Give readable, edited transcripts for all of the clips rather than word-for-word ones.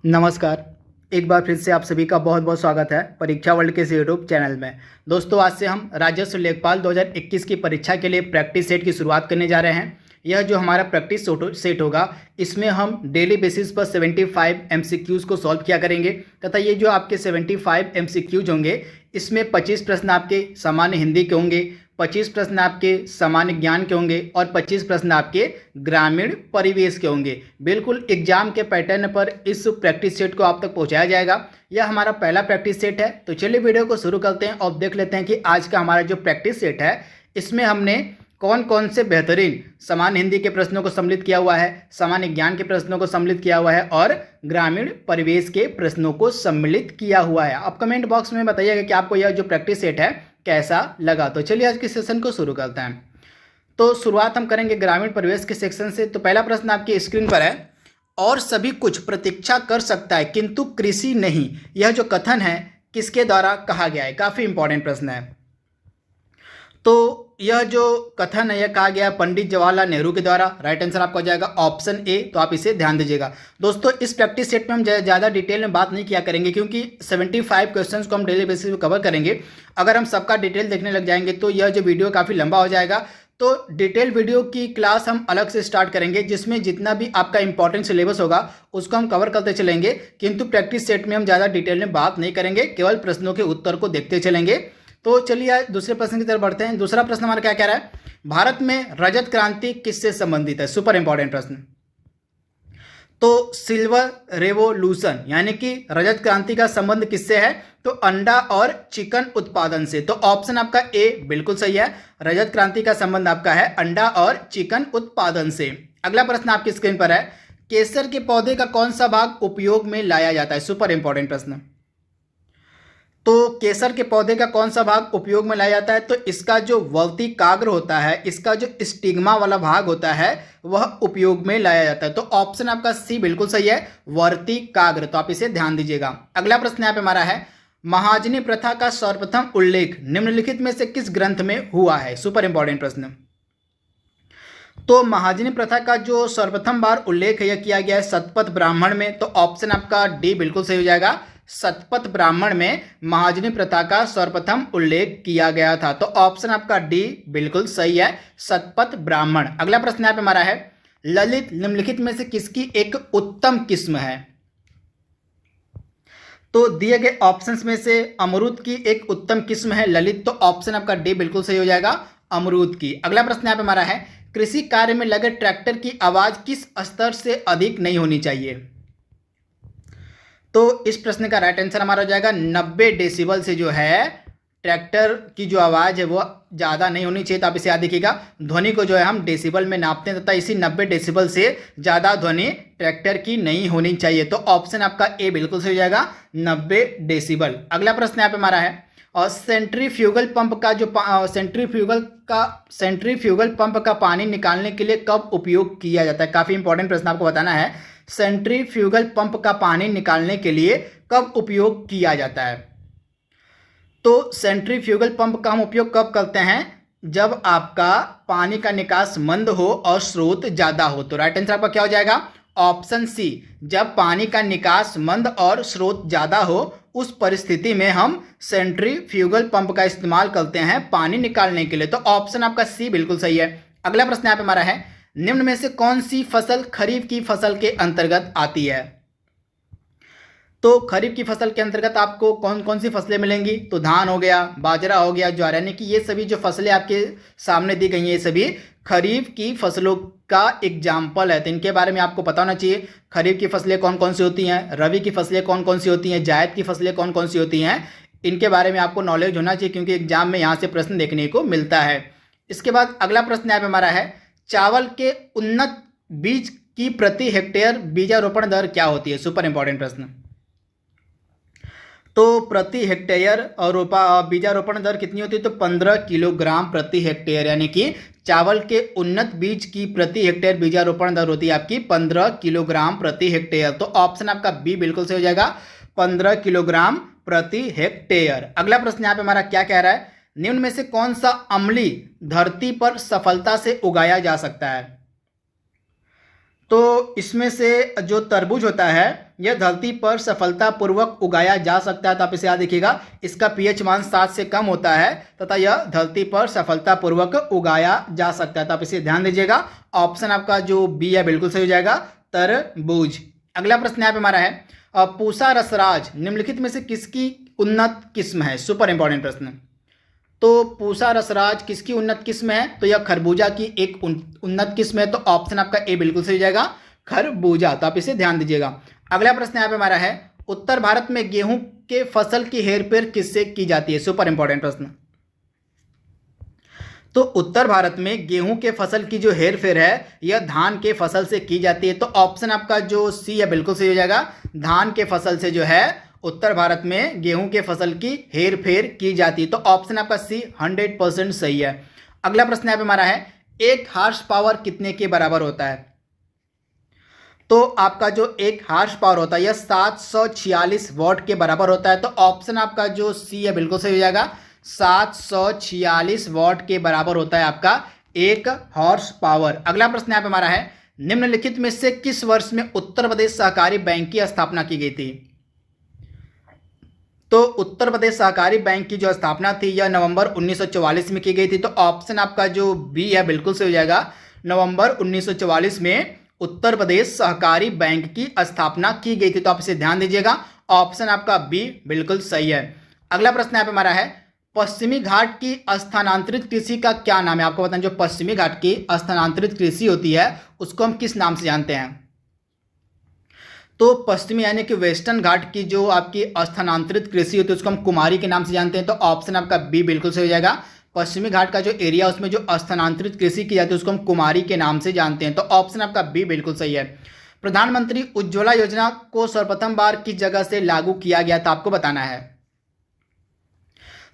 नमस्कार। एक बार फिर से आप सभी का बहुत बहुत स्वागत है परीक्षा वर्ल्ड के इस यूट्यूब चैनल में। दोस्तों, आज से हम राजस्व लेखपाल 2021 की परीक्षा के लिए प्रैक्टिस सेट की शुरुआत करने जा रहे हैं। यह जो हमारा प्रैक्टिस सेट होगा, इसमें हम डेली बेसिस पर 75 एमसीक्यूज़ को सॉल्व किया करेंगे तथा ये जो आपके 75 एमसीक्यूज़ होंगे, इसमें 25 प्रश्न आपके सामान्य हिंदी के होंगे, 25 प्रश्न आपके सामान्य ज्ञान के होंगे और 25 प्रश्न आपके ग्रामीण परिवेश के होंगे। बिल्कुल एग्जाम के पैटर्न पर इस प्रैक्टिस सेट को आप तक पहुंचाया जाएगा। यह हमारा पहला प्रैक्टिस सेट है। तो चलिए वीडियो को शुरू करते हैं और देख लेते हैं कि आज का हमारा जो प्रैक्टिस सेट है, इसमें हमने कौन कौन से बेहतरीन सामान्य हिंदी के प्रश्नों को सम्मिलित किया हुआ है, सामान्य ज्ञान के प्रश्नों को सम्मिलित किया हुआ है और ग्रामीण परिवेश के प्रश्नों को सम्मिलित किया हुआ है। आप कमेंट बॉक्स में बताइएगा कि आपको यह जो प्रैक्टिस सेट है कैसा लगा। तो चलिए आज के सेशन को शुरू करते हैं। तो शुरुआत हम करेंगे ग्रामीण परिवेश के सेक्शन से। तो पहला प्रश्न आपकी स्क्रीन पर है, और सभी कुछ प्रतीक्षा कर सकता है किंतु कृषि नहीं, यह जो कथन है किसके द्वारा कहा गया है। काफी इंपॉर्टेंट प्रश्न है। तो यह जो कथन है यह कहा गया पंडित जवाहरलाल नेहरू के द्वारा। राइट आंसर आपका हो जाएगा ऑप्शन ए। तो आप इसे ध्यान दीजिएगा। दोस्तों, इस प्रैक्टिस सेट में हम ज़्यादा डिटेल में बात नहीं किया करेंगे क्योंकि 75 क्वेश्चंस को हम डेली बेसिस पे कवर करेंगे। अगर हम सबका डिटेल देखने लग जाएंगे तो यह जो वीडियो काफ़ी लंबा हो जाएगा। तो डिटेल वीडियो की क्लास हम अलग से स्टार्ट करेंगे, जिसमें जितना भी आपका इंपॉर्टेंट सिलेबस होगा उसको हम कवर करते चलेंगे। किंतु प्रैक्टिस सेट में हम ज़्यादा डिटेल में बात नहीं करेंगे, केवल प्रश्नों के उत्तर को देखते चलेंगे। तो चलिए दूसरे प्रश्न की तरफ बढ़ते हैं। दूसरा प्रश्न हमारा क्या कह रहा है, भारत में रजत क्रांति किससे संबंधित है। सुपर इंपॉर्टेंट प्रश्न। तो सिल्वर रेवोल्यूशन यानी कि रजत क्रांति का संबंध किससे है, तो अंडा और चिकन उत्पादन से। तो ऑप्शन आपका ए बिल्कुल सही है। रजत क्रांति का संबंध आपका है अंडा और चिकन उत्पादन से। अगला प्रश्न आपकी स्क्रीन पर है, केसर के पौधे का कौन सा भाग उपयोग में लाया जाता है। सुपर इंपॉर्टेंट प्रश्न। तो केसर के पौधे का कौन सा भाग उपयोग में लाया जाता है, तो इसका जो वर्तिकाग्र होता है, इसका जो स्टिग्मा वाला भाग होता है वह उपयोग में लाया जाता है। तो ऑप्शन आपका सी बिल्कुल सही है, वर्तिकाग्र। तो आप इसे ध्यान दीजिएगा। अगला प्रश्न यहाँ पे हमारा है, महाजनी प्रथा का सर्वप्रथम उल्लेख निम्नलिखित में से किस ग्रंथ में हुआ है। सुपर इंपॉर्टेंट प्रश्न। तो महाजनी प्रथा का जो सर्वप्रथम बार उल्लेख है यह किया गया है शतपथ ब्राह्मण में। तो ऑप्शन आपका डी बिल्कुल सही हो जाएगा। शतपथ ब्राह्मण में महाजनी प्रथा का सर्वप्रथम उल्लेख किया गया था। तो ऑप्शन आपका डी बिल्कुल सही है, शतपथ ब्राह्मण। अगला प्रश्न यहाँ पे हमारा है, ललित निम्नलिखित में से किसकी एक उत्तम किस्म है। तो दिए गए ऑप्शंस में से अमरूद की एक उत्तम किस्म है ललित। तो ऑप्शन आपका डी बिल्कुल सही हो जाएगा, अमरूद की। अगला प्रश्न यहाँ पे हमारा है, कृषि कार्य में लगे ट्रैक्टर की आवाज किस स्तर से अधिक नहीं होनी चाहिए। तो इस प्रश्न का राइट आंसर हमारा हो जाएगा 90 डेसिबल से जो है ट्रैक्टर की जो आवाज़ है वो ज़्यादा नहीं होनी चाहिए। तो आप इसे याद देखिएगा, ध्वनि को जो है हम डेसिबल में नापते हैं तथा इसी 90 डेसिबल से ज़्यादा ध्वनि ट्रैक्टर की नहीं होनी चाहिए। तो ऑप्शन आपका ए बिल्कुल सही हो जाएगा, 90 डेसिबल। अगला प्रश्न यहाँ पे हमारा है, और सेंट्रीफ्यूगल पंप का पानी निकालने के लिए कब उपयोग किया जाता है। काफ़ी इंपॉर्टेंट प्रश्न आपको बताना है, सेंट्रीफ्यूगल पंप का पानी निकालने के लिए कब उपयोग किया जाता है। तो सेंट्रीफ्यूगल पंप का हम उपयोग कब करते हैं, जब आपका पानी का निकास मंद हो और स्रोत ज़्यादा हो। तो राइट आंसर आपका क्या हो जाएगा, ऑप्शन सी। जब पानी का निकास मंद और स्रोत ज़्यादा हो उस परिस्थिति में हम सेंट्रीफ्यूगल पंप का इस्तेमाल करते हैं पानी निकालने के लिए। तो ऑप्शन आपका सी बिल्कुल सही है। अगला प्रश्न यहाँ पे हमारा है, निम्न में से कौन सी फसल खरीफ की फसल के अंतर्गत आती है। तो खरीफ की फसल के अंतर्गत आपको कौन कौन सी फसलें मिलेंगी, तो धान हो गया, बाजरा हो गया, ज्वार, यानी कि ये सभी जो फसलें आपके सामने दी गई हैं ये सभी खरीफ की फसलों का एग्जाम्पल है। तो इनके बारे में आपको पता होना चाहिए, खरीफ की फसलें कौन कौन सी होती हैं, रबी की फसलें कौन कौन सी होती हैं, जायद की फसलें कौन कौन सी होती हैं। इनके बारे में आपको नॉलेज होना चाहिए क्योंकि एग्जाम में यहाँ से प्रश्न देखने को मिलता है। इसके बाद अगला प्रश्न यहाँ पे हमारा है, चावल के उन्नत बीज की प्रति हेक्टेयर बीजारोपण दर क्या होती है। सुपर इंपॉर्टेंट प्रश्न। तो प्रति हेक्टेयर और बीजारोपण दर कितनी होती है, तो 15 किलोग्राम प्रति हेक्टेयर, यानी कि चावल के उन्नत बीज की प्रति हेक्टेयर बीजारोपण दर होती है आपकी 15 किलोग्राम प्रति हेक्टेयर। तो ऑप्शन आपका बी बिल्कुल सही हो जाएगा, 15 किलोग्राम प्रति हेक्टेयर। अगला प्रश्न यहाँ पे हमारा क्या कह रहा है, निम्न में से कौन सा अम्लीय धरती पर सफलता से उगाया जा सकता है। तो इसमें से जो तरबूज होता है यह धरती पर सफलतापूर्वक उगाया जा सकता है। तो आप इसे याद रखिएगा, इसका पीएच मान 7 से कम होता है तथा यह धरती पर सफलतापूर्वक उगाया जा सकता है। तो आप इसे ध्यान दीजिएगा, ऑप्शन आपका जो बी है बिल्कुल सही हो जाएगा, तरबूज। अगला प्रश्न यहाँ पे हमारा है, पूसा रसराज निम्नलिखित में से किसकी उन्नत किस्म है? सुपर इंपॉर्टेंट प्रश्न। तो पूसा रसराज किसकी उन्नत किस्म है? तो यह खरबूजा की एक उन्नत किस्म है। तो ऑप्शन आपका ए बिल्कुल सही हो जाएगा, खरबूजा। तो आप इसे ध्यान दीजिएगा। अगला प्रश्न यहाँ पे हमारा है, उत्तर भारत में गेहूं के फसल की हेरफेर किससे की जाती है? सुपर इंपॉर्टेंट प्रश्न। तो उत्तर भारत में गेहूं के फसल की जो हेरफेर है यह धान के फसल से की जाती है। तो ऑप्शन आपका जो सी है बिल्कुल सही हो जाएगा, धान के फसल से जो है उत्तर भारत में गेहूं के फसल की हेरफेर की जाती है। तो ऑप्शन आपका सी 100% सही है। अगला प्रश्न यहाँ पे हमारा है, एक हार्स पावर कितने के बराबर होता है? तो आपका जो एक हार्स पावर होता है यह 746 वॉट के बराबर होता है। तो ऑप्शन आपका जो सी है बिल्कुल सही हो जाएगा, 746 वॉट के बराबर होता है आपका एक हॉर्स पावर। अगला प्रश्न यहाँ पे हमारा है, निम्नलिखित में से किस वर्ष में उत्तर प्रदेश सहकारी बैंक की स्थापना की गई थी? तो उत्तर प्रदेश सहकारी बैंक की जो स्थापना थी यह नवंबर 1944 में की गई थी। तो ऑप्शन आपका जो बी है बिल्कुल सही हो जाएगा, नवंबर 1944 में उत्तर प्रदेश सहकारी बैंक की स्थापना की गई थी। तो आप इसे ध्यान दीजिएगा, ऑप्शन आपका बी बिल्कुल सही है। अगला प्रश्न यहाँ पे हमारा है, पश्चिमी घाट की स्थानांतरित कृषि का क्या नाम है? आपको बताएं, जो पश्चिमी घाट की स्थानांतरित कृषि होती है उसको हम किस नाम से जानते हैं? तो पश्चिमी यानी कि वेस्टर्न घाट की जो आपकी स्थानांतरित कृषि होती है उसको हम कुमारी के नाम से जानते हैं। तो ऑप्शन आपका बी बिल्कुल सही हो जाएगा, पश्चिमी घाट का जो एरिया उसमें जो स्थानांतरित कृषि की जाती है उसको हम कुमारी के नाम से जानते हैं। तो ऑप्शन आपका बी बिल्कुल सही है। प्रधानमंत्री उज्ज्वला योजना को सर्वप्रथम बार किस जगह से लागू किया गया था? आपको बताना है।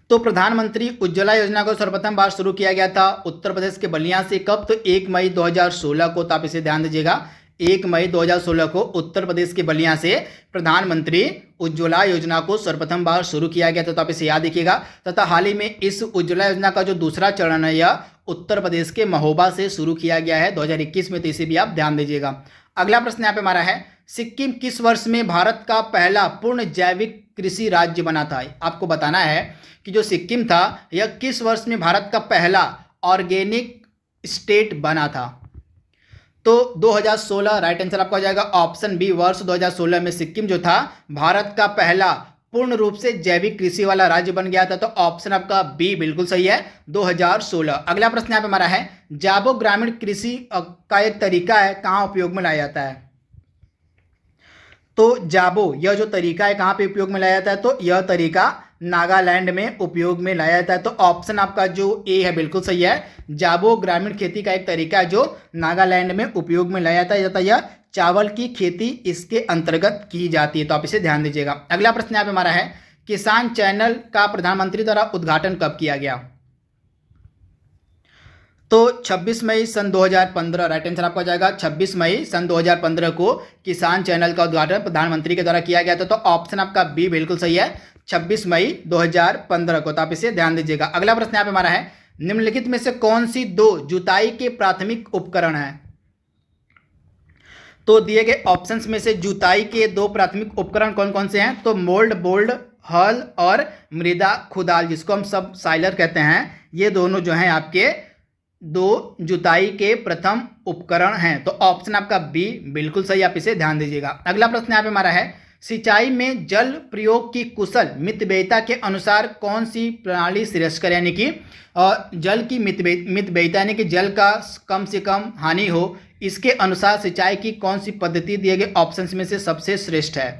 तो प्रधानमंत्री उज्ज्वला योजना को सर्वप्रथम बार शुरू किया गया था उत्तर प्रदेश के बलिया से। कब? तो 1 मई 2016 को। तो आप इसे ध्यान दीजिएगा, 1 मई 2016 को उत्तर प्रदेश के बलिया से प्रधानमंत्री उज्ज्वला योजना को सर्वप्रथम बार शुरू किया गया था। तो आप इसे याद रखिएगा। तथा हाल ही में इस उज्ज्वला योजना का जो दूसरा चरण है यह उत्तर प्रदेश के महोबा से शुरू किया गया है 2021 में। तो इसे भी आप ध्यान दीजिएगा। अगला प्रश्न यहाँ पे हमारा है, सिक्किम किस वर्ष में भारत का पहला पूर्ण जैविक कृषि राज्य बना था? आपको बताना है कि जो सिक्किम था यह किस वर्ष में भारत का पहला ऑर्गेनिक स्टेट बना था? तो 2016 राइट आंसर आपका हो जाएगा, ऑप्शन बी। वर्ष 2016 में सिक्किम जो था भारत का पहला पूर्ण रूप से जैविक कृषि वाला राज्य बन गया था। तो ऑप्शन आपका बी बिल्कुल सही है, 2016। अगला प्रश्न यहाँ पे हमारा है, जाबो ग्रामीण कृषि का एक तरीका है, कहाँ उपयोग में लाया जाता है? तो जाबो यह जो तरीका है कहाँ पे उपयोग में लाया जाता है? तो यह तरीका नागालैंड में उपयोग में लाया जाता है। तो ऑप्शन आपका जो ए है बिल्कुल सही है, जाबो ग्रामीण खेती का एक तरीका है जो नागालैंड में उपयोग में लाया जाता है। यह चावल की खेती इसके अंतर्गत की जाती है। तो आप इसे ध्यान दीजिएगा। अगला प्रश्न यहाँ पे हमारा है, किसान चैनल का प्रधानमंत्री द्वारा उद्घाटन कब किया गया? तो 26 मई सन 2015 राइट आंसर आपका हो जाएगा, 26 मई सन 2015 को किसान चैनल का उद्घाटन प्रधानमंत्री के द्वारा किया गया था। तो ऑप्शन आपका बी बिल्कुल सही है, 26 मई 2015 को। तो आप इसे ध्यान दीजिएगा। अगला प्रश्न यहाँ पे हमारा है, निम्नलिखित में से कौन सी 2 जुताई के प्राथमिक उपकरण हैं? तो दिए गए ऑप्शंस में से जुताई के 2 प्राथमिक उपकरण कौन कौन से हैं? तो मोल्ड बोल्ड हल और मृदा खुदाल, जिसको हम सब साइलर कहते हैं, ये दोनों जो हैं आपके 2 जुताई के प्रथम उपकरण हैं। तो ऑप्शन आपका बी बिल्कुल सही, आप इसे ध्यान दीजिएगा। अगला प्रश्न यहाँ पे हमारा है, सिंचाई में जल प्रयोग की कुशल मितव्ययिता के अनुसार कौन सी प्रणाली श्रेष्ठ है? यानी कि जल की मितव्ययिता यानी कि जल का कम से कम हानि हो, इसके अनुसार सिंचाई की कौन सी पद्धति दिए गए ऑप्शंस में से सबसे श्रेष्ठ है?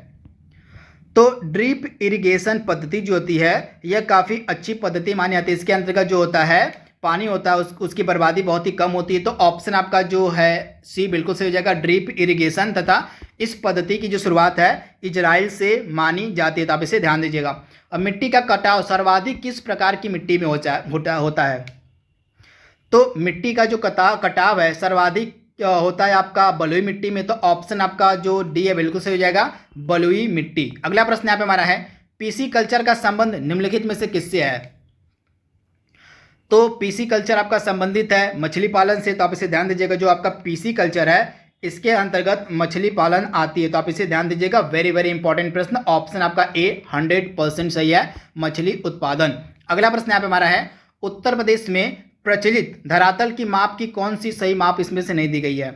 तो ड्रिप इरिगेशन पद्धति जो होती है यह काफ़ी अच्छी पद्धति मानी जाती है। इसके अंतर्गत जो होता है पानी होता है उसकी बर्बादी बहुत ही कम होती है। तो ऑप्शन आपका जो है सी बिल्कुल सही हो जाएगा, ड्रिप इरिगेशन। तथा इस पद्धति की जो शुरुआत है इजराइल से मानी जाती है। तो आप इसे ध्यान दीजिएगा। अब मिट्टी का कटाव सर्वाधिक किस प्रकार की मिट्टी में होता है? तो मिट्टी का जो कटाव है सर्वाधिक होता है आपका बलुई मिट्टी में। तो ऑप्शन आपका जो डी है बिल्कुल सही हो जाएगा, बलुई मिट्टी। अगला प्रश्न यहाँ पे हमारा है, पीसी कल्चर का संबंध निम्नलिखित में से किससे है? तो पीसी कल्चर आपका संबंधित है मछली पालन से। तो आप इसे ध्यान दीजिएगा, जो आपका पीसी कल्चर है इसके अंतर्गत मछली पालन आती है, तो आप इसे ध्यान दीजिएगा, वेरी वेरी इंपॉर्टेंट प्रश्न। ऑप्शन आपका ए 100% सही है, मछली उत्पादन। अगला प्रश्न यहाँ पे हमारा है, उत्तर प्रदेश में प्रचलित धरातल की माप की कौन सी सही माप इसमें से नहीं दी गई है?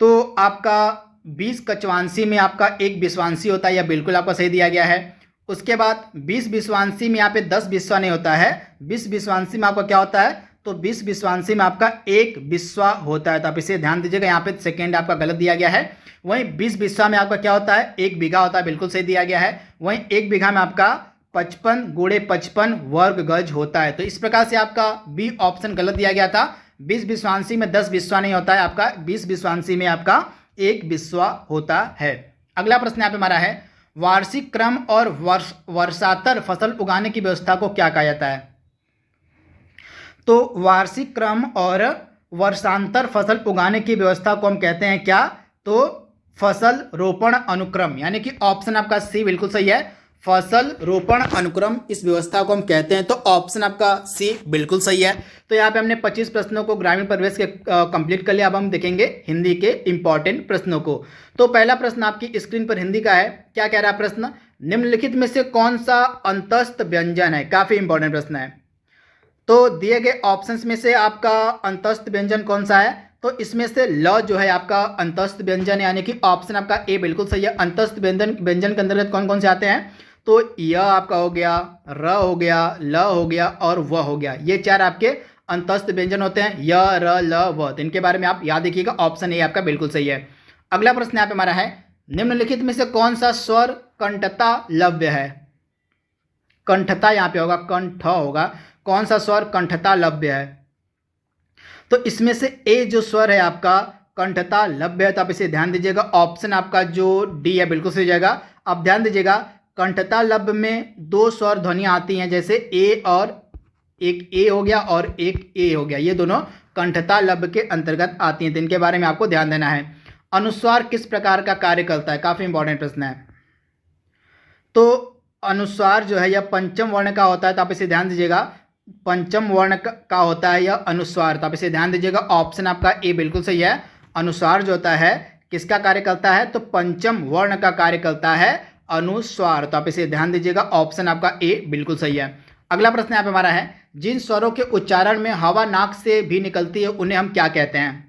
तो आपका 20 कचवांशी में आपका 1 विश्वांशी होता है, यह बिल्कुल आपका सही दिया गया है। उसके बाद 20 विश्वांशी में यहाँ पे 10 विश्वा नहीं होता है, 20 विश्वांशी में आपका क्या होता है? तो 20 विश्वांशी में आपका 1 विश्वा होता है, तो आप इसे ध्यान दीजिएगा, यहाँ पे सेकेंड आपका गलत दिया गया है। वहीं 20 विश्वा में आपका क्या होता है? 1 बीघा होता है, बिल्कुल सही दिया गया है। वहीं 1 बीघा में आपका 55 गुणे 55 वर्ग गज होता है, तो इस प्रकार से आपका बी ऑप्शन गलत दिया गया था। 20 विश्वांशी में 10 विश्वा नहीं होता है, आपका 20 विश्वांशी में आपका 1 विश्वा होता है। अगला प्रश्न यहाँ पे हमारा है, वार्षिक क्रम और वर्षातर फसल उगाने की व्यवस्था को क्या कहा जाता है? तो वार्षिक क्रम और वर्षांतर फसल उगाने की व्यवस्था को हम कहते हैं क्या? तो फसल रोपण अनुक्रम, यानी कि ऑप्शन आपका सी बिल्कुल सही है, फसल रोपण अनुक्रम इस व्यवस्था को हम कहते हैं, तो ऑप्शन आपका सी बिल्कुल सही है। तो यहाँ पे हमने 25 प्रश्नों को ग्रामीण परिवेश के कंप्लीट कर लिया। अब हम देखेंगे हिंदी के इंपॉर्टेंट प्रश्नों को। तो पहला प्रश्न आपकी स्क्रीन पर हिंदी का है। क्या कह रहा है प्रश्न? निम्नलिखित में से कौन सा अंतस्थ व्यंजन है? काफी इंपॉर्टेंट प्रश्न है। तो दिए गए ऑप्शंस में से आपका अंतस्थ व्यंजन कौन सा है? तो इसमें से ल जो है आपका अंतस्थ व्यंजन, यानी कि ऑप्शन आपका ए बिल्कुल सही है। अंतस्थ व्यंजन के अंतर्गत कौन कौन से आते हैं? तो य आपका हो गया, र हो गया, ल हो गया और व हो गया, ये 4 आपके अंतस्थ व्यंजन होते हैं, य र ल व। तो इनके बारे में आप याद रखिएगा, ऑप्शन ए आपका बिल्कुल सही है। अगला प्रश्न यहाँ पे हमारा है, निम्नलिखित में से कौन सा स्वर कंठता लव्य है? कंठता यहाँ पे होगा, कंठ होगा, कौन सा स्वर कंठता लव्य है? तो इसमें से ए जो स्वर है आपका कंठता लव्य है, तो आप इसे ध्यान दीजिएगा, ऑप्शन आपका जो डी है बिल्कुल सही हो जाएगा। अब ध्यान दीजिएगा, कंठता लव्य में 2 स्वर ध्वनियाँ आती हैं, जैसे ए और एक ए हो गया और एक ए हो गया, ये दोनों कंठता लव्य के अंतर्गत आती हैं, तो इनके बारे में आपको ध्यान देना है। अनुस्वार किस प्रकार का कार्य करता है? काफी इंपॉर्टेंट प्रश्न है। तो अनुस्वार जो है यह पंचम वर्ण का होता है, तो आप इसे ध्यान दीजिएगा, पंचम वर्ण का होता है यह अनुस्वार, तो आप इसे ध्यान दीजिएगा, ऑप्शन आपका ए बिल्कुल सही है। अनुस्वार जो होता है किसका कार्य करता है? तो पंचम वर्ण का कार्य करता है अनुस्वार, तो आप इसे ध्यान दीजिएगा, ऑप्शन आपका ए बिल्कुल सही है। अगला प्रश्न यहाँ पे हमारा है, जिन स्वरों के उच्चारण में हवा नाक से भी निकलती है उन्हें हम क्या कहते हैं?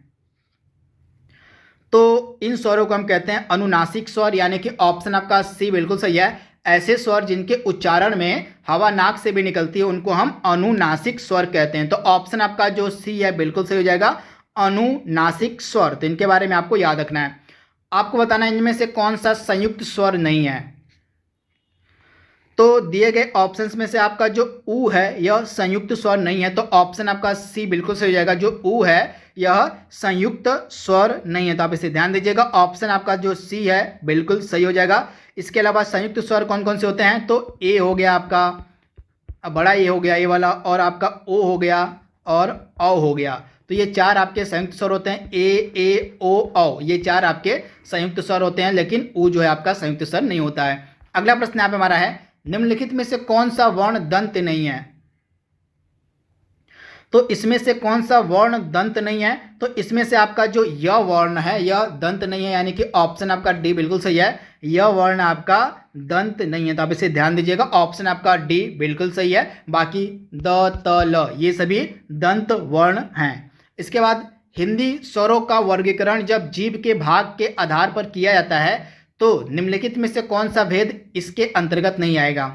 तो इन स्वरों को हम कहते हैं अनुनासिक स्वर, यानी कि ऑप्शन आपका सी बिल्कुल सही है। ऐसे स्वर जिनके उच्चारण में हवा नाक से भी निकलती है उनको हम अनुनासिक स्वर कहते हैं, तो ऑप्शन आपका जो सी है बिल्कुल सही हो जाएगा, अनुनासिक स्वर। तो इनके बारे में आपको याद रखना है। आपको बताना है इनमें से कौन सा संयुक्त स्वर नहीं है। तो दिए गए ऑप्शंस में से आपका जो ऊ है यह संयुक्त स्वर नहीं है, तो ऑप्शन आपका सी बिल्कुल सही हो जाएगा, जो ऊ है यह संयुक्त स्वर नहीं है, तो आप इसे ध्यान दीजिएगा, ऑप्शन आपका जो सी है बिल्कुल सही हो जाएगा। इसके अलावा संयुक्त स्वर कौन कौन से होते हैं? तो ए हो गया आपका, बड़ा ए हो गया ए वाला, और आपका ओ हो गया और औ हो गया, तो ये 4 आपके संयुक्त स्वर होते हैं, ए ओ औ, ये 4 आपके संयुक्त स्वर होते हैं, लेकिन ऊ जो है आपका संयुक्त स्वर नहीं होता है। अगला प्रश्न यहाँ पे हमारा है, निम्नलिखित में से कौन सा वर्ण दंत नहीं है? तो इसमें से कौन सा वर्ण दंत नहीं है? तो इसमें से आपका जो य वर्ण है यह दंत नहीं है, यानी कि ऑप्शन आपका डी बिल्कुल सही है, यह वर्ण आपका दंत नहीं है, तो आप इसे ध्यान दीजिएगा, ऑप्शन आपका डी बिल्कुल सही है। बाकी द त ल ये सभी दंत वर्ण हैं। इसके बाद हिंदी स्वरों का वर्गीकरण जब जीभ के भाग के आधार पर किया जाता है तो निम्नलिखित में से कौन सा भेद इसके अंतर्गत नहीं आएगा?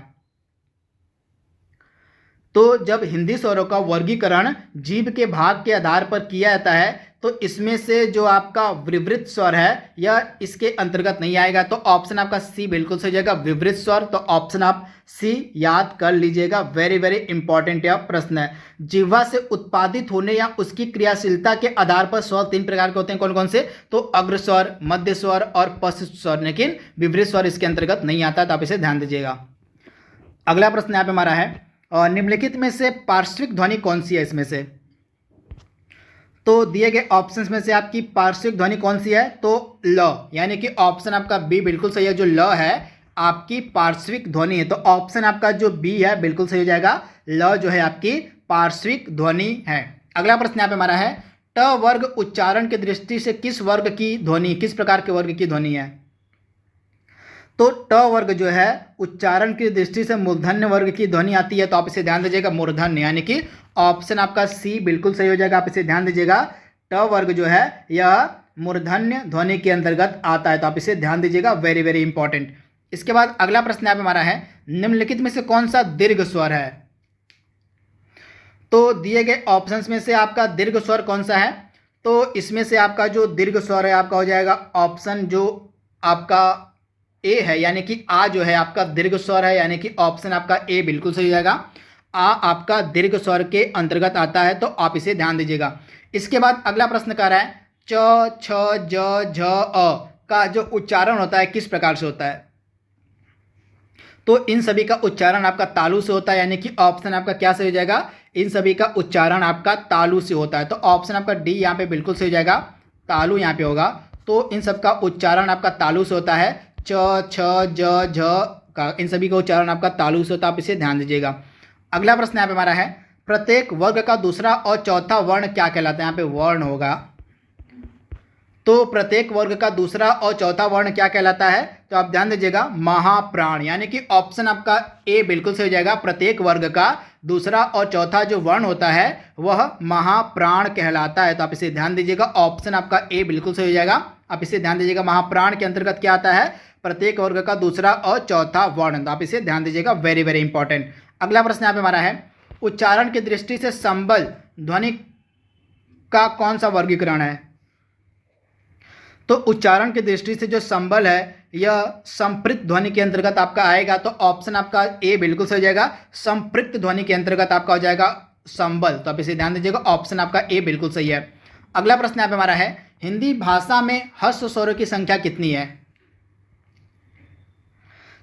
तो जब हिंदी स्वरों का वर्गीकरण जीभ के भाग के आधार पर किया जाता है तो इसमें से जो आपका विवृत स्वर है यह इसके अंतर्गत नहीं आएगा, तो ऑप्शन आपका सी बिल्कुल सही जाएगा, विवृत स्वर, तो ऑप्शन आप सी याद कर लीजिएगा, वेरी वेरी इंपॉर्टेंट यह प्रश्न है। जिह्वा से उत्पादित होने या उसकी क्रियाशीलता के आधार पर स्वर 3 प्रकार के होते हैं, कौन कौन से? तो अग्र स्वर, मध्य स्वर और पश्च स्वर, लेकिन विवृत स्वर इसके अंतर्गत नहीं आता, तो आप इसे ध्यान दीजिएगा। अगला प्रश्न यहाँ पे हमारा है, और निम्नलिखित में से पार्श्विक ध्वनि कौन सी है? इसमें से तो दिए गए ऑप्शंस में से आपकी पार्श्विक ध्वनि कौन सी है? तो ल, यानी कि ऑप्शन आपका बी बिल्कुल सही है, जो ल है आपकी पार्श्विक ध्वनि है, तो ऑप्शन आपका जो बी है बिल्कुल सही हो जाएगा, ल जो है आपकी पार्श्विक ध्वनि है। अगला प्रश्न यहाँ पे हमारा है, ट वर्ग उच्चारण की दृष्टि से किस वर्ग की ध्वनि, किस प्रकार के वर्ग की ध्वनि है? तो ट वर्ग जो है उच्चारण की दृष्टि से मूर्धन्य वर्ग की ध्वनि आती है, तो आप इसे ध्यान दीजिएगा मूर्धन्य, यानी कि ऑप्शन आपका सी बिल्कुल सही हो जाएगा। आप इसे ध्यान दीजिएगा, ट वर्ग जो है यह मूर्धन्य ध्वनि के अंतर्गत आता है, तो आप इसे ध्यान दीजिएगा, वेरी वेरी इंपॉर्टेंट। इसके बाद अगला प्रश्न यहाँ पे हमारा है, निम्नलिखित में से कौन सा दीर्घ स्वर है? तो दिए गए ऑप्शंस में से आपका दीर्घ स्वर कौन सा है? तो इसमें से आपका जो दीर्घ स्वर है आपका हो जाएगा ऑप्शन जो आपका ए है, यानी कि आ जो है आपका दीर्घ स्वर है, यानी कि ऑप्शन आपका ए बिल्कुल सही हो जाएगा। आ आपका दीर्घ स्वर के अंतर्गत आता है, तो आप इसे ध्यान दीजिएगा। इसके बाद अगला प्रश्न कह रहा है, च छ ज झ अ का जो उच्चारण होता है किस प्रकार से होता है? तो इन सभी का उच्चारण आपका तालु से होता है, यानी कि ऑप्शन आपका क्या सही हो जाएगा? इन सभी का उच्चारण आपका तालु से होता है, तो ऑप्शन आपका डी यहाँ पे बिल्कुल सही हो जाएगा, तालु यहाँ पे होगा। तो इन सब का उच्चारण आपका तालु से होता है, च छ ज झ का, इन सभी का उच्चारण आपका तालु से होता है, आप इसे ध्यान दीजिएगा। अगला प्रश्न यहाँ पे हमारा है, प्रत्येक वर्ग का दूसरा और चौथा वर्ण क्या कहलाता है? यहाँ पे वर्ण होगा, तो प्रत्येक वर्ग का दूसरा और चौथा वर्ण क्या कहलाता है? तो आप ध्यान दीजिएगा, महाप्राण, यानी कि ऑप्शन आपका ए बिल्कुल सही हो जाएगा। प्रत्येक वर्ग का दूसरा और चौथा जो वर्ण होता है वह महाप्राण कहलाता है, तो आप इसे ध्यान दीजिएगा, ऑप्शन आपका ए बिल्कुल सही हो जाएगा। आप इसे ध्यान दीजिएगा, महाप्राण के अंतर्गत क्या आता है? प्रत्येक वर्ग का दूसरा और चौथा वर्ण, तो आप इसे ध्यान दीजिएगा, वेरी वेरी इंपॉर्टेंट। अगला प्रश्न यहाँ पे हमारा है, उच्चारण की दृष्टि से संबल ध्वनि का कौन सा वर्गीकरण है? तो उच्चारण की दृष्टि से जो संबल है यह संपृक्त ध्वनि के अंतर्गत आपका आएगा, तो ऑप्शन आपका ए बिल्कुल सही हो जाएगा, संपृक्त ध्वनि के अंतर्गत आपका हो जाएगा संबल, तो आप इसे ध्यान दीजिएगा, ऑप्शन आपका ए बिल्कुल सही है। अगला प्रश्न यहाँ पे हमारा है, हिंदी भाषा में हस्व स्वरों की संख्या कितनी है?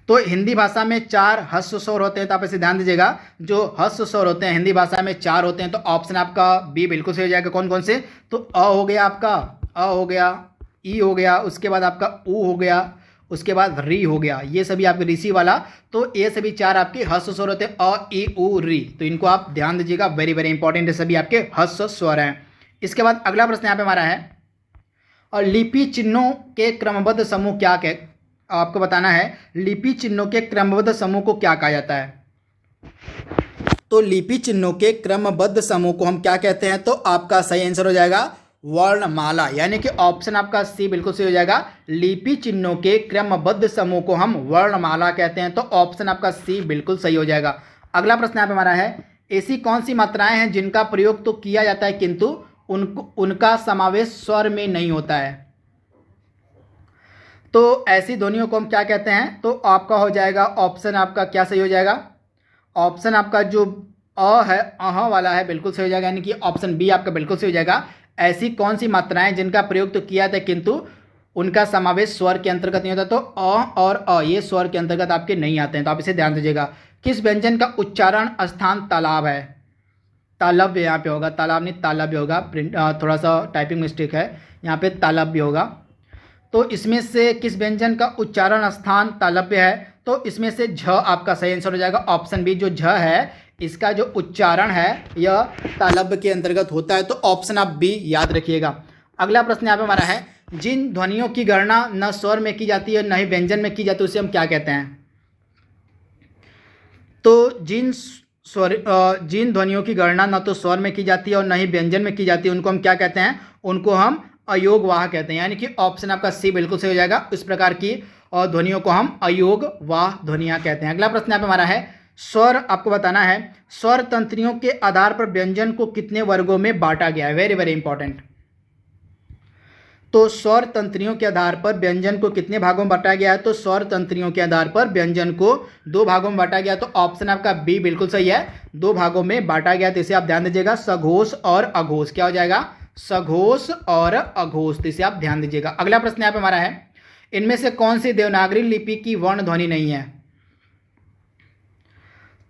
तो हिंदी भाषा में 4 हस्व स्वर होते हैं, तो आप इसे ध्यान दीजिएगा, जो हस्व स्वर होते हैं हिंदी भाषा में 4 होते हैं, तो ऑप्शन आपका बी बिल्कुल सही हो जाएगा। कौन कौन से? तो अ हो गया आपका, अ हो गया, ई हो गया, उसके बाद आपका ऊ हो गया, उसके बाद री हो गया, ये सभी आपके ऋषि वाला, तो ये सभी 4 आपके हस्व स्वर होते हैं, अ ई ऊ री, तो इनको आप ध्यान दीजिएगा, वेरी वेरी इंपॉर्टेंट है, सभी आपके हस्व स्वर हैं। इसके बाद अगला प्रश्न यहाँ पे हमारा है, और लिपि चिन्हों के क्रमबद्ध समूह क्या कह, आपको बताना है लिपि चिन्हों के क्रमबद्ध समूह को क्या कहा जाता है? तो लिपि चिन्हों के क्रमबद्ध समूह को हम क्या कहते हैं? तो आपका सही आंसर हो जाएगा वर्णमाला, यानी कि ऑप्शन आपका सी बिल्कुल सही हो जाएगा, लिपि चिन्हों के क्रमबद्ध समूह को हम वर्णमाला कहते हैं, तो ऑप्शन आपका सी बिल्कुल सही हो जाएगा। अगला प्रश्न यहाँ पे हमारा है, ऐसी कौन सी मात्राएं हैं जिनका प्रयोग तो किया जाता है किंतु उनका समावेश स्वर में नहीं होता है? तो ऐसी ध्वनियों को हम क्या कहते हैं? तो आपका हो जाएगा ऑप्शन आपका क्या सही हो जाएगा? ऑप्शन आपका जो अ है, अह वाला है, बिल्कुल सही हो जाएगा, यानी कि ऑप्शन बी आपका बिल्कुल सही हो जाएगा। ऐसी कौन सी मात्राएं जिनका प्रयोग तो किया था किंतु उनका समावेश स्वर के अंतर्गत नहीं होता? तो अ और अ ये स्वर के अंतर्गत आपके नहीं आते हैं, तो आप इसे ध्यान दीजिएगा। किस व्यंजन का उच्चारण स्थान तालाब है? तालब्य यहाँ पे होगा, तालाब नहीं तालब्य होगा, प्रिंट थोड़ा सा टाइपिंग मिस्टेक है, यहाँ पे तालब्य होगा। तो इसमें से किस व्यंजन का उच्चारण स्थान तालब्य है? तो इसमें से झ आपका सही आंसर हो जाएगा, ऑप्शन बी, जो झ है इसका जो उच्चारण है यह तालब्य के अंतर्गत होता है, तो ऑप्शन आप बी याद रखिएगा। अगला प्रश्न यहाँ पे हमारा है, जिन ध्वनियों की गणना न स्वर में की जाती है न ही व्यंजन में की जाती है उसे हम क्या कहते हैं? तो जिन ध्वनियों की गणना न तो स्वर में की जाती है और न ही व्यंजन में की जाती है उनको हम क्या कहते हैं? उनको हम अयोगवाह कहते हैं, यानी कि ऑप्शन आपका सी बिल्कुल सही हो जाएगा। इस प्रकार की ध्वनियों को हम अयोगवाह ध्वनियाँ कहते हैं। अगला प्रश्न यहाँ पे हमारा है, स्वर आपको बताना है, स्वर तंत्रियों के आधार पर व्यंजन को कितने वर्गों में बांटा गया है? Very very important. तो स्वर तंत्रियों के आधार पर व्यंजन को कितने भागों में बांटा गया है? तो स्वर तंत्रियों के आधार पर व्यंजन को 2 भागों में बांटा गया, तो ऑप्शन आपका बी बिल्कुल सही है, 2 भागों में बांटा गया, तो इसे आप ध्यान दीजिएगा, सघोष और अघोष। क्या हो जाएगा? सघोष और अघोष, तो इसे आप ध्यान दीजिएगा। अगला प्रश्न यहाँ पे हमारा है, इनमें से कौन सी देवनागरी लिपि की वर्ण ध्वनि नहीं है?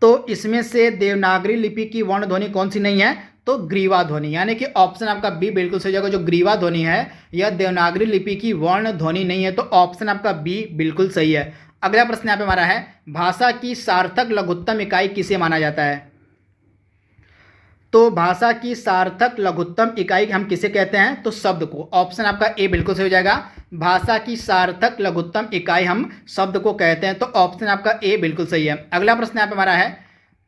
तो इसमें से देवनागरी लिपि की वर्ण ध्वनि कौन सी नहीं है? तो ग्रीवा ध्वनि, यानी कि ऑप्शन आपका बी बिल्कुल सही जाएगा। जो ग्रीवा ध्वनि है यह देवनागरी लिपि की वर्ण ध्वनि नहीं है, तो ऑप्शन आपका बी बिल्कुल सही है। अगला प्रश्न यहाँ पे हमारा है, भाषा की सार्थक लघुत्तम इकाई किसे माना जाता है? तो भाषा की सार्थक लघुत्तम इकाई हम किसे कहते हैं? तो शब्द को। ऑप्शन आपका ए बिल्कुल सही हो जाएगा। भाषा की सार्थक लघुत्तम इकाई हम शब्द को कहते हैं, तो ऑप्शन आपका ए बिल्कुल सही है। अगला प्रश्न यहाँ पे हमारा है,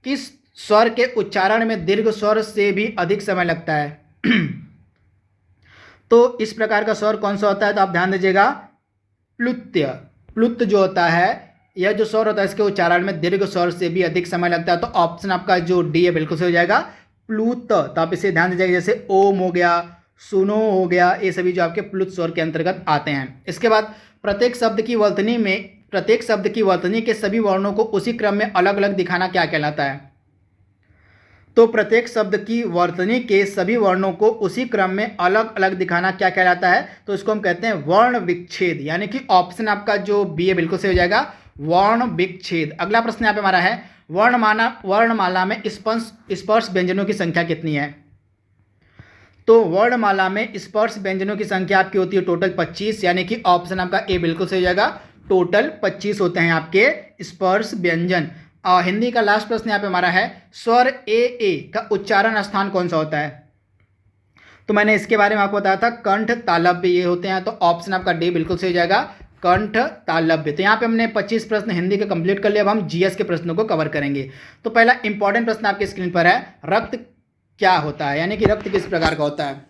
किस स्वर के उच्चारण में दीर्घ स्वर से भी अधिक समय लगता है? तो इस प्रकार का स्वर कौन सा होता है? तो आप ध्यान दीजिएगा, प्लुत्य। प्लुत जो होता है, यह जो स्वर होता है, इसके उच्चारण में दीर्घ स्वर से भी अधिक समय लगता है, तो ऑप्शन आपका जो डी है बिल्कुल सही हो जाएगा, प्लुत। तो आप इसे ध्यान दीजिएगा, जैसे ओम हो गया, सुनो हो गया, ये सभी जो आपके प्लुत स्वर के अंतर्गत आते हैं। इसके बाद प्रत्येक शब्द की वर्तनी के सभी वर्णों को उसी क्रम में अलग अलग दिखाना क्या कहलाता है? तो प्रत्येक शब्द की वर्तनी के सभी वर्णों को उसी क्रम में अलग अलग दिखाना क्या कहलाता है? तो इसको हम कहते हैं वर्ण विच्छेद, यानी कि ऑप्शन आपका जो बी है बिल्कुल सही हो जाएगा, वर्ण विच्छेद। अगला प्रश्न यहाँ पे हमारा है, वर्णमाला में स्पर्श व्यंजनों की संख्या कितनी है? तो वर्णमाला में स्पर्श व्यंजनों की संख्या आपकी होती है टोटल 25, यानी कि ऑप्शन आपका ए बिल्कुल सही हो जाएगा, टोटल 25 होते हैं आपके स्पर्श व्यंजन। हिंदी का लास्ट प्रश्न यहाँ पे हमारा है, स्वर ए का उच्चारण स्थान कौन सा होता है? तो मैंने इसके बारे में आपको बताया था, कंठ तालव्य ये होते हैं, तो ऑप्शन आपका डी बिल्कुल सही हो जाएगा, कंठ तालव्य। तो यहाँ पे हमने 25 प्रश्न हिंदी के कंप्लीट कर लिया। अब हम जीएस के प्रश्नों को कवर करेंगे। तो पहला इंपॉर्टेंट प्रश्न आपके स्क्रीन पर है, रक्त क्या होता है, यानी कि रक्त किस प्रकार का होता है?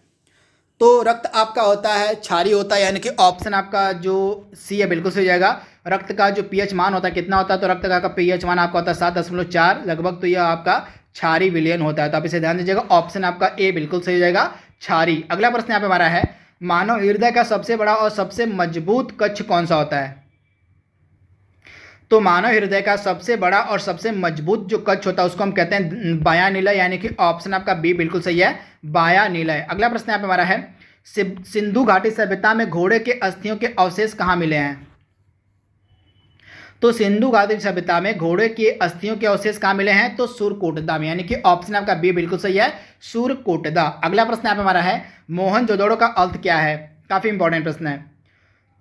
तो रक्त आपका होता है क्षारीय होता है, यानी कि ऑप्शन आपका जो सी है बिल्कुल सही हो जाएगा। रक्त का जो पीएच मान होता है कितना होता है? तो रक्त का पीएच मान आपका होता है 7.4 लगभग, तो यह आपका क्षारीय विलयन होता है, तो आप इसे ध्यान दीजिएगा, ऑप्शन आपका ए बिल्कुल सही हो जाएगा, क्षारीय। अगला प्रश्न यहाँ पे हमारा है, मानव हृदय का सबसे बड़ा और सबसे मजबूत कक्ष कौन सा होता है? तो मानव हृदय का सबसे बड़ा और सबसे मजबूत जो कक्ष होता है उसको हम कहते हैं बाह्यनिलय, यानी कि ऑप्शन आपका बी बिल्कुल सही है, बाह्यनिलय। अगला प्रश्न यहाँ पे हमारा है, सिंधु घाटी सभ्यता में घोड़े के अस्थियों के अवशेष कहाँ मिले हैं? तो सिंधु घाटी सभ्यता में घोड़े के अस्थियों के अवशेष कहाँ मिले हैं? तो सूरकोटदा में, यानी कि ऑप्शन आपका बी बिल्कुल सही है, सूरकोटदा। अगला प्रश्न यहाँ पे हमारा है, मोहनजोदड़ो का अर्थ क्या है? काफी इंपॉर्टेंट प्रश्न है।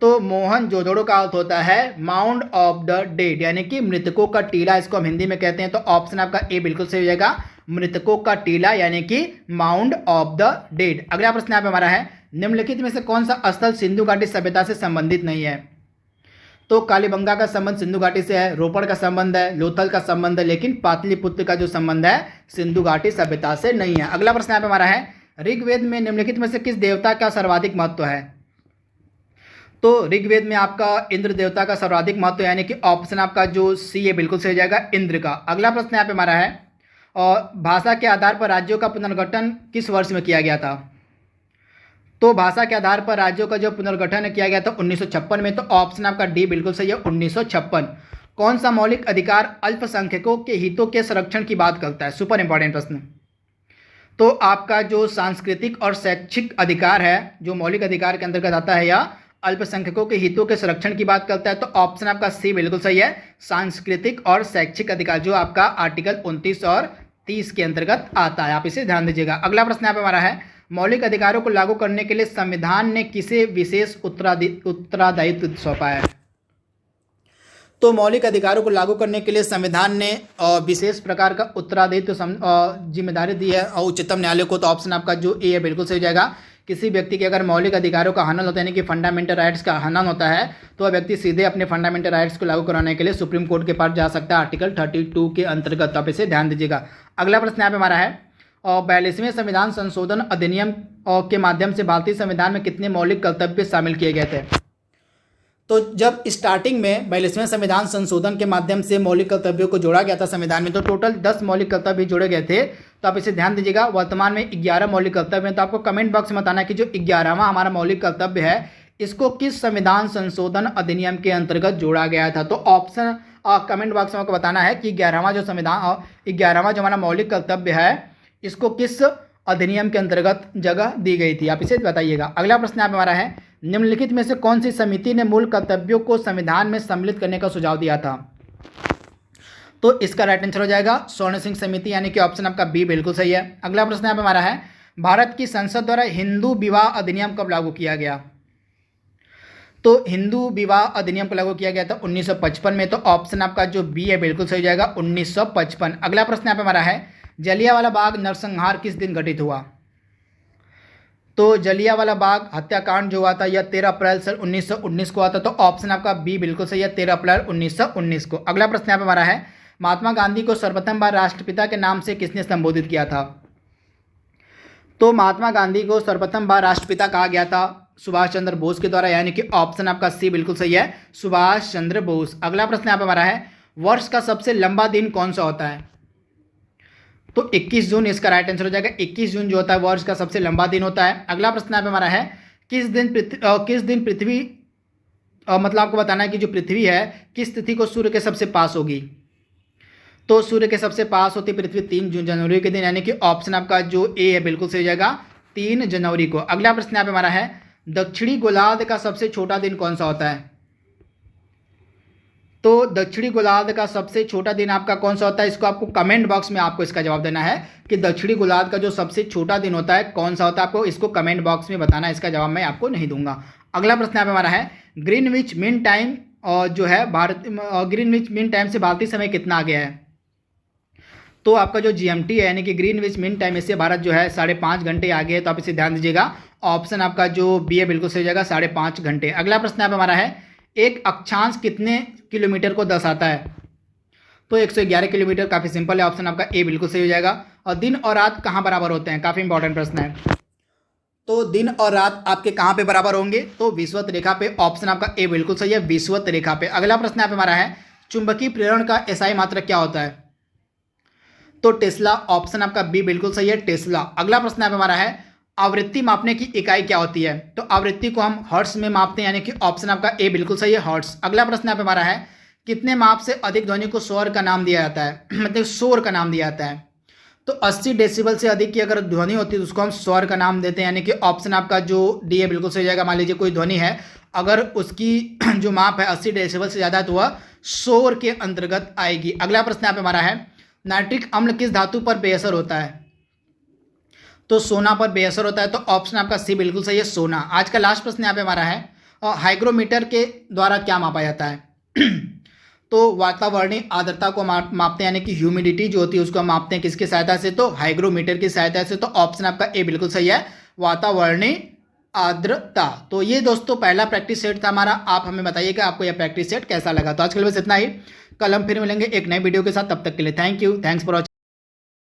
तो मोहनजोदड़ो का अर्थ होता है माउंड ऑफ द डेड, यानी कि मृतकों का टीला, इसको हम हिंदी में कहते हैं, तो ऑप्शन आपका ए बिल्कुल सही हो जाएगा, मृतकों का टीला, यानी कि माउंड ऑफ द डेड। अगला प्रश्न यहाँ पे हमारा है, निम्नलिखित में से कौन सा स्थल सिंधु घाटी सभ्यता से संबंधित नहीं है? तो कालीबंगा का संबंध सिंधु घाटी से है, रोपड़ का संबंध है, लोथल का संबंध है, लेकिन पाटलिपुत्र का जो संबंध है सिंधु घाटी सभ्यता से नहीं है। अगला प्रश्न यहाँ पे हमारा है, ऋग्वेद में निम्नलिखित में से किस देवता का सर्वाधिक महत्व है? तो ऋग्वेद में आपका इंद्र देवता का सर्वाधिक महत्व, यानी कि ऑप्शन आपका जो सी है बिल्कुल सही हो जाएगा, इंद्र का। अगला प्रश्न यहाँ पे हमारा है, और भाषा के आधार पर राज्यों का पुनर्गठन किस वर्ष में किया गया था? तो भाषा के आधार पर राज्यों का जो पुनर्गठन किया गया था 1956 में, तो ऑप्शन आपका डी बिल्कुल सही है, 1956। कौन सा मौलिक अधिकार अल्पसंख्यकों के हितों के संरक्षण की बात करता है? सुपर इंपॉर्टेंट प्रश्न। तो आपका जो सांस्कृतिक और शैक्षिक अधिकार है, जो मौलिक अधिकार के अंतर्गत आता है, या अल्पसंख्यकों के हितों के संरक्षण की बात करता है, तो ऑप्शन आपका सी बिल्कुल सही है, सांस्कृतिक और शैक्षिक अधिकार, जो आपका आर्टिकल 29 और 30 के अंतर्गत आता है, आप इसे ध्यान दीजिएगा। अगला प्रश्न यहाँ पे हमारा है, मौलिक अधिकारों को लागू करने के लिए संविधान ने किसे विशेष उत्तरदायित्व सौंपा है? तो मौलिक अधिकारों को लागू करने के लिए संविधान ने विशेष प्रकार का उत्तरदायित्व जिम्मेदारी दी है और उच्चतम न्यायालय को, तो ऑप्शन आपका जो ए है बिल्कुल सही हो जाएगा। किसी व्यक्ति के अगर मौलिक अधिकारों का हनन होता है, यानी कि फंडामेंटल राइट्स का हनन होता है, तो वह व्यक्ति सीधे अपने फंडामेंटल राइट्स को लागू कराने के लिए सुप्रीम कोर्ट के पास जा सकता है, आर्टिकल 32 के अंतर्गत, आप इसे ध्यान दीजिएगा। अगला प्रश्न यहाँ पे हमारा है, और 42वें संविधान संशोधन अधिनियम के माध्यम से भारतीय संविधान में कितने मौलिक कर्तव्य शामिल किए गए थे? तो जब स्टार्टिंग में 42वें संविधान संशोधन के माध्यम से मौलिक कर्तव्यों को जोड़ा गया था संविधान में, तो टोटल 10 मौलिक कर्तव्य जोड़े गए थे, तो आप इसे ध्यान दीजिएगा। वर्तमान में 11 मौलिक कर्तव्य हैं, तो आपको कमेंट बॉक्स में बताना है कि जो 11वां हमारा मौलिक कर्तव्य है, इसको किस संविधान संशोधन अधिनियम के अंतर्गत जोड़ा गया था। तो ऑप्शन कमेंट बॉक्स में आपको बताना है कि 11वां जो हमारा मौलिक कर्तव्य है, इसको किस अधिनियम के अंतर्गत जगह दी गई थी, आप इसे बताइएगा। अगला प्रश्न यहाँ पे हमारा है, निम्नलिखित में से कौन सी समिति ने मूल कर्तव्यों को संविधान में सम्मिलित करने का सुझाव दिया था? तो इसका राइट आंसर हो जाएगा स्वर्ण सिंह समिति, यानी कि ऑप्शन आपका बी बिल्कुल सही है। अगला प्रश्न यहाँ पे हमारा है, भारत की संसद द्वारा हिंदू विवाह अधिनियम कब लागू किया गया? तो हिंदू विवाह अधिनियम को लागू किया गया था 1955 में, तो ऑप्शन आपका जो बी है बिल्कुल सही हो जाएगा, 1955। अगला प्रश्न यहाँ पे हमारा है, जलियांवाला बाग नरसंहार किस दिन घटित हुआ? तो जलियांवाला बाग हत्याकांड जो हुआ था यह 13 अप्रैल सन 1919 को हुआ था। तो ऑप्शन आपका बी बिल्कुल सही है, 13 अप्रैल 1919 को। अगला प्रश्न यहाँ पे हमारा है, महात्मा गांधी को सर्वप्रथम बार राष्ट्रपिता के नाम से किसने संबोधित किया था? तो महात्मा गांधी को सर्वप्रथम बार राष्ट्रपिता कहा गया था सुभाष चंद्र बोस के द्वारा, यानी कि ऑप्शन आपका सी बिल्कुल सही है, सुभाष चंद्र बोस। अगला प्रश्न यहाँ पे हमारा है, वर्ष का सबसे लंबा दिन कौन सा होता है? तो 21 जून इसका राइट आंसर हो जाएगा। 21 जून जो होता है वर्ष का सबसे लंबा दिन होता है। अगला प्रश्न यहाँ पे हमारा है, किस दिन पृथ्वी मतलब आपको बताना है कि जो पृथ्वी है किस तिथि को सूर्य के सबसे पास होगी? तो सूर्य के सबसे पास होती पृथ्वी 3 जनवरी के दिन, यानी कि ऑप्शन आपका जो ए है बिल्कुल सही हो जाएगा, 3 जनवरी को। अगला प्रश्न यहाँ पे हमारा है, दक्षिणी गोलार्ध का सबसे छोटा दिन कौन सा होता है? तो दक्षिणी गोलार्ध का सबसे छोटा दिन आपका कौन सा होता है? इसको आपको कमेंट बॉक्स में आपको इसका जवाब देना है कि दक्षिणी गोलार्ध का जो सबसे छोटा दिन होता है कौन सा होता है, आपको इसको कमेंट बॉक्स में बताना है। इसका जवाब मैं आपको नहीं दूंगा। अगला प्रश्न यहाँ पे हमारा है, ग्रीनविच मीन टाइम जो है ग्रीनविच मीन टाइम से भारतीय समय कितना आ गया है? तो आपका जो GMT है यानी कि ग्रीनविच मीन टाइम, इससे भारत जो है 5.5 घंटे आगे है। तो आप इसे ध्यान दीजिएगा, ऑप्शन आपका जो बी है बिल्कुल सही हो जाएगा, 5.5 घंटे। अगला प्रश्न यहाँ पे हमारा है, एक अक्षांश कितने किलोमीटर को दर्शाता है? तो 111 किलोमीटर। काफ़ी सिंपल है, ऑप्शन आपका ए बिल्कुल सही हो जाएगा। और दिन और रात कहाँ बराबर होते हैं? काफ़ी इंपॉर्टेंट प्रश्न है। तो दिन और रात आपके कहाँ पे बराबर होंगे? तो विषुवत रेखा पे, ऑप्शन आपका ए बिल्कुल सही है, विषुवत रेखा पे। अगला प्रश्न यहाँ पे हमारा है, चुंबकीय प्रेरण का SI मात्रक क्या होता है? तो टेस्ला, ऑप्शन आपका बी बिल्कुल सही है, टेस्ला। अगला प्रश्न यहाँ पे हमारा है, आवृत्ति मापने की इकाई क्या होती है? तो आवृत्ति को हम हर्ट्ज में मापते हैं, यानी कि ऑप्शन आपका ए बिल्कुल सही है, हर्ट्ज। अगला प्रश्न यहाँ पे हमारा है, कितने माप से अधिक ध्वनि को स्वर का नाम दिया जाता है? मतलब शोर का नाम दिया जाता है। तो 80 डेसिबल से अधिक की अगर ध्वनि होती है तो उसको हम स्वर का नाम देते हैं, यानी कि ऑप्शन आपका जो डी है बिल्कुल सही जाएगा। मान लीजिए कोई ध्वनि है, अगर उसकी जो माप है 80 डेसिबल से ज़्यादा है तो वह शोर के अंतर्गत आएगी। अगला प्रश्न यहाँ पे हमारा है, नाइट्रिक अम्ल किस धातु पर बेअसर होता है? तो सोना पर बेअसर होता है। तो ऑप्शन आपका सी बिल्कुल सही है, सोना। आज का लास्ट प्रश्न यहाँ पे हमारा है, हाइग्रोमीटर के द्वारा क्या मापा जाता है? तो वातावरणीय आर्द्रता को मापते हैं, यानी कि ह्यूमिडिटी जो होती है उसको मापते हैं किसकी सहायता से? तो हाइग्रोमीटर की सहायता से। तो ऑप्शन आपका ए बिल्कुल सही है, वातावरणीय आर्द्रता। तो ये दोस्तों पहला प्रैक्टिस सेट था हमारा। आप हमें बताइएगा आपको यह प्रैक्टिस सेट कैसा लगा। तो आज के लिए बस इतना ही, कल हम फिर मिलेंगे एक नए वीडियो के साथ। तब तक के लिए thank you, thanks for watching.